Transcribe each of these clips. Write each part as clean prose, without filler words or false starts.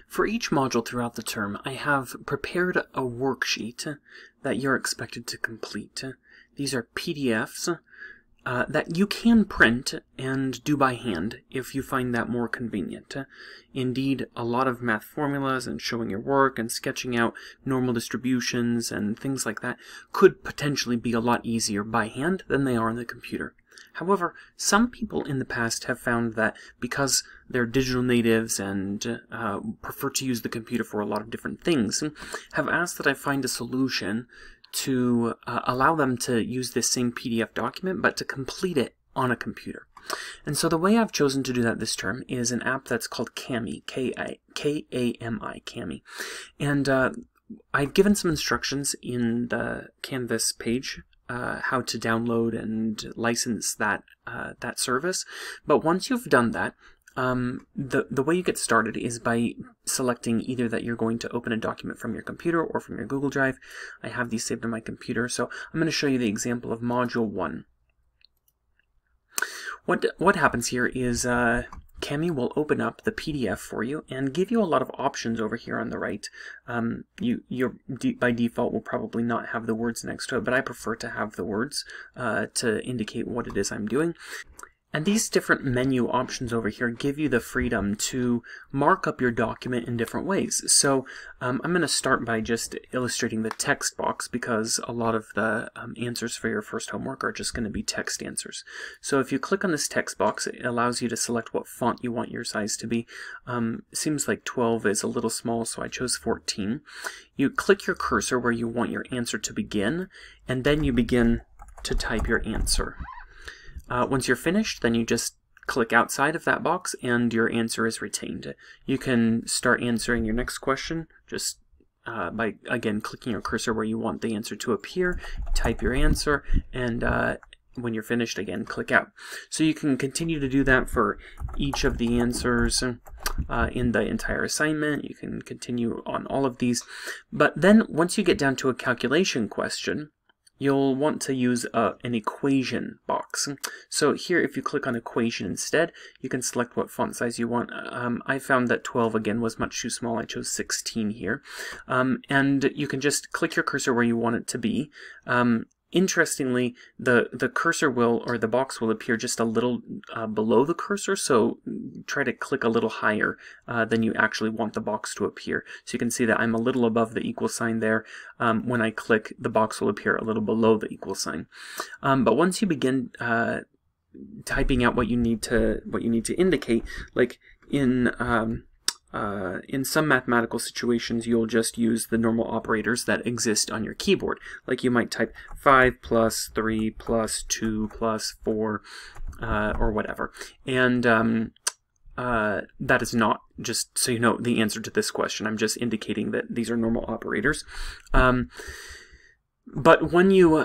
For each module throughout the term, I have prepared a worksheet that you're expected to complete. These are PDFs that you can print and do by hand if you find that more convenient. Indeed, a lot of math formulas and showing your work and sketching out normal distributions and things like that could potentially be a lot easier by hand than they are on the computer. However, some people in the past have found that because they're digital natives and prefer to use the computer for a lot of different things, have asked that I find a solution to allow them to use this same PDF document, but to complete it on a computer. And so the way I've chosen to do that this term is an app that's called Kami, K-A-M-I, Kami. And I've given some instructions in the Canvas page how to download and license that that service. But once you've done that, the way you get started is by selecting either that you're going to open a document from your computer or from your Google Drive. I have these saved on my computer, so I'm going to show you the example of Module 1. What happens here is Kami will open up the PDF for you and give you a lot of options over here on the right. By default will probably not have the words next to it, but I prefer to have the words to indicate what it is I'm doing. And these different menu options over here give you the freedom to mark up your document in different ways. So I'm going to start by just illustrating the text box, because a lot of the answers for your first homework are just going to be text answers. So if you click on this text box, it allows you to select what font you want your size to be. Seems like 12 is a little small, so I chose 14. You click your cursor where you want your answer to begin, and then you begin to type your answer. Once you're finished, then you just click outside of that box and your answer is retained. You can start answering your next question just by, again, clicking your cursor where you want the answer to appear, type your answer, and when you're finished, again, click out. So you can continue to do that for each of the answers in the entire assignment. You can continue on all of these. But then once you get down to a calculation question, you'll want to use an equation box. So here, if you click on equation instead, you can select what font size you want. I found that 12 again was much too small. I chose 16 here. And you can just click your cursor where you want it to be. Interestingly, the cursor will, or the box will appear just a little below the cursor, so try to click a little higher than you actually want the box to appear. So you can see that I'm a little above the equal sign there. When I click, the box will appear a little below the equal sign. But once you begin typing out what you need to indicate, like in some mathematical situations, you'll just use the normal operators that exist on your keyboard. Like you might type 5 plus 3 plus 2 plus 4 or whatever. And that is not, just so you know, the answer to this question. I'm just indicating that these are normal operators. But when you,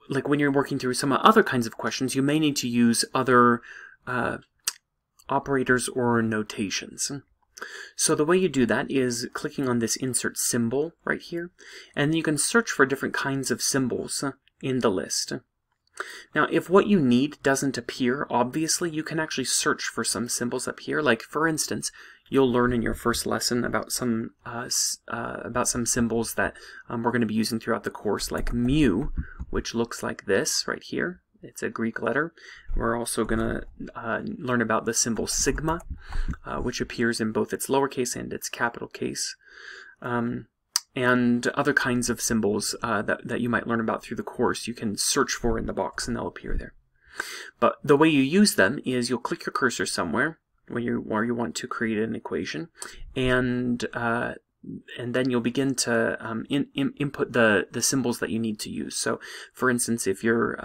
like when you're working through some other kinds of questions, you may need to use other operators or notations. So the way you do that is clicking on this insert symbol right here, and you can search for different kinds of symbols in the list. Now, if what you need doesn't appear, obviously, you can actually search for some symbols up here. Like, for instance, you'll learn in your first lesson about some symbols that we're going to be using throughout the course, like mu, which looks like this right here. It's a Greek letter. We're also going to learn about the symbol sigma, which appears in both its lowercase and its capital case, and other kinds of symbols that you might learn about through the course. You can search for in the box and they'll appear there. But the way you use them is you'll click your cursor somewhere where you want to create an equation, and then you'll begin to input the symbols that you need to use. So, for instance, if you're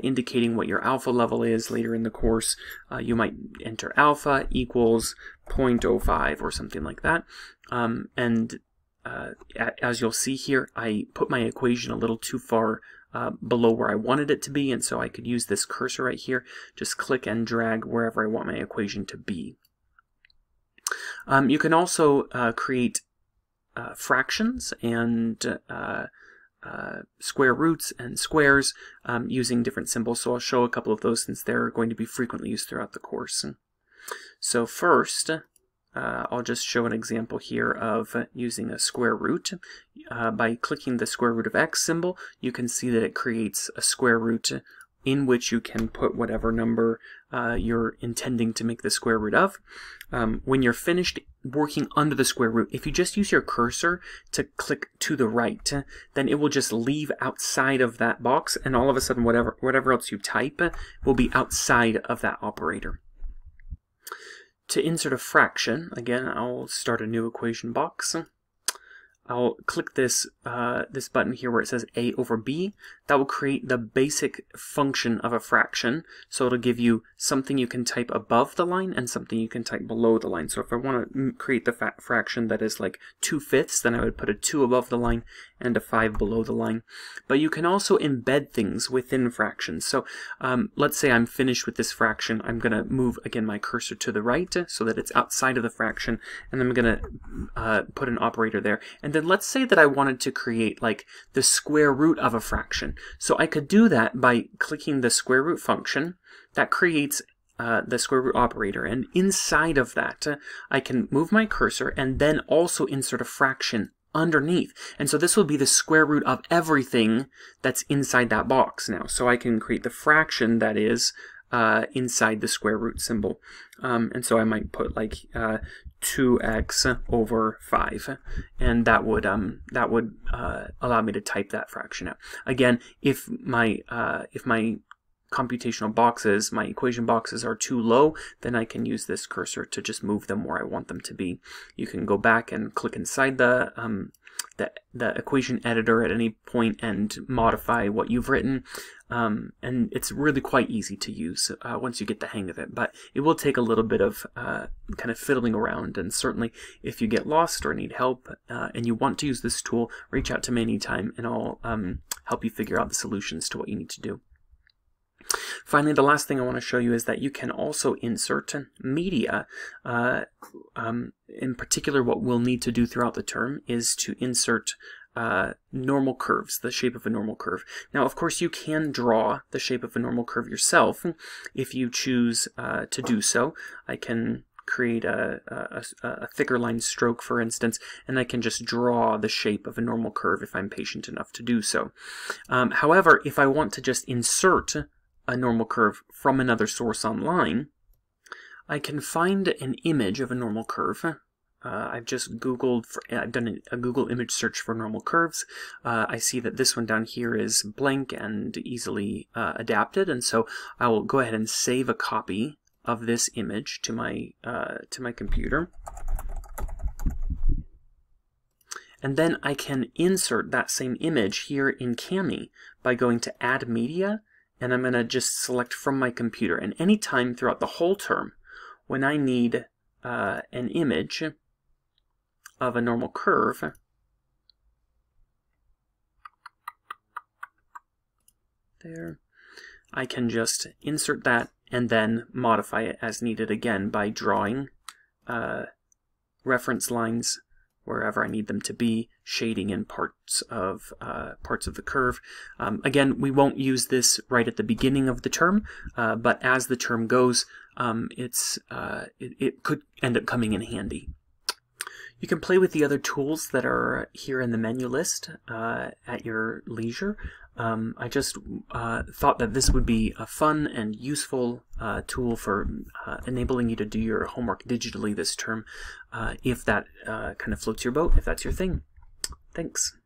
indicating what your alpha level is later in the course, you might enter alpha equals 0.05 or something like that. As you'll see here, I put my equation a little too far below where I wanted it to be, and so I could use this cursor right here, just click and drag wherever I want my equation to be. You can also create fractions and square roots and squares using different symbols. So I'll show a couple of those since they're going to be frequently used throughout the course. So first, I'll just show an example here of using a square root. By clicking the square root of x symbol, you can see that it creates a square root in which you can put whatever number you're intending to make the square root of. When you're finished working under the square root, if you just use your cursor to click to the right, then it will just leave outside of that box, and all of a sudden whatever else you type will be outside of that operator. To insert a fraction, again, I'll start a new equation box. I'll click this this button here where it says a over b. That will create the basic function of a fraction. So it'll give you something you can type above the line and something you can type below the line. So if I want to create the fraction that is like 2/5, then I would put a 2 above the line and a 5 below the line. But you can also embed things within fractions. So let's say I'm finished with this fraction. I'm going to move, again, my cursor to the right so that it's outside of the fraction, and I'm going to put an operator there. And then let's say that I wanted to create like the square root of a fraction. So I could do that by clicking the square root function. That creates the square root operator, and inside of that I can move my cursor and then also insert a fraction underneath. And so this will be the square root of everything that's inside that box now. So I can create the fraction that is inside the square root symbol. And so I might put like 2x over 5, and that would allow me to type that fraction out. Again, if my computational boxes, my equation boxes, are too low, then I can use this cursor to just move them where I want them to be. You can go back and click inside the equation editor at any point and modify what you've written, and it's really quite easy to use once you get the hang of it, but it will take a little bit of kind of fiddling around, and certainly if you get lost or need help and you want to use this tool, reach out to me anytime and I'll help you figure out the solutions to what you need to do. Finally, the last thing I want to show you is that you can also insert media. In particular, what we'll need to do throughout the term is to insert normal curves, the shape of a normal curve. Now, of course, you can draw the shape of a normal curve yourself if you choose to do so. I can create a thicker line stroke, for instance, and I can just draw the shape of a normal curve if I'm patient enough to do so. However, if I want to just insert a normal curve from another source online, I can find an image of a normal curve. I've just I've done a Google image search for normal curves. I see that this one down here is blank and easily adapted, and so I will go ahead and save a copy of this image to my computer. And then I can insert that same image here in Kami by going to Add Media, and I'm going to just select from my computer. And anytime throughout the whole term, when I need an image of a normal curve, there, I can just insert that and then modify it as needed again by drawing reference lines wherever I need them to be, shading in parts of the curve. Again, we won't use this right at the beginning of the term, but as the term goes, it could end up coming in handy. You can play with the other tools that are here in the menu list at your leisure. I just thought that this would be a fun and useful tool for enabling you to do your homework digitally this term, if that kind of floats your boat, if that's your thing. Thanks.